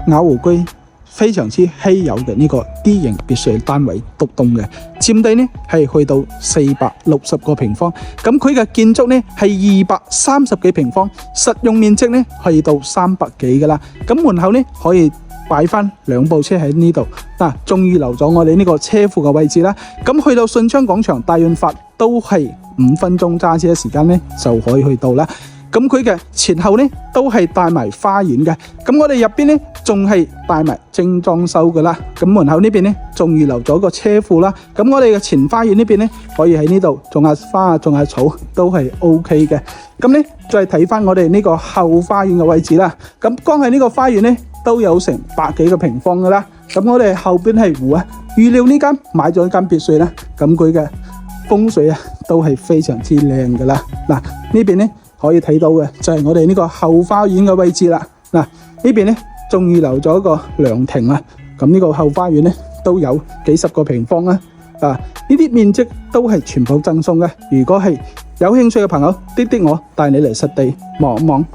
雅湖居非常之稀有嘅呢個 D 型別墅單位獨棟嘅，佔地呢係去到460個平方，咁佢嘅建築呢係230幾平方，實用面積呢去到300幾噶啦，咁門口呢可以擺翻2部車喺呢度，仲預留咗我哋呢個車庫嘅位置啦。咁去到順昌廣場大潤發都係5分鐘揸車時間呢就可以去到啦。咁佢嘅前後呢都係帶埋花園嘅，咁我哋入邊呢仲係帶埋精裝修噶啦。咁門口呢邊呢仲預留咗個車庫啦。咁我哋嘅前花園呢邊呢可以喺呢度種下花啊，種下草都係 OK 嘅。咁呢再睇翻我哋呢個後花園嘅位置啦。咁光係呢個花園呢都有成100幾個平方噶啦。咁我哋後邊係湖啊，預料呢間買咗一間別墅啦。咁佢嘅風水啊都係非常之靚噶啦。嗱，呢邊呢可以睇到嘅就係我哋呢個後花園嘅位置啦。嗱，呢邊呢仲預留咗一個涼亭啊。咁呢個後花園呢都有幾十個平方啦。呢啲面積都係全部贈送嘅。如果係有興趣嘅朋友，滴我帶你嚟實地望一望。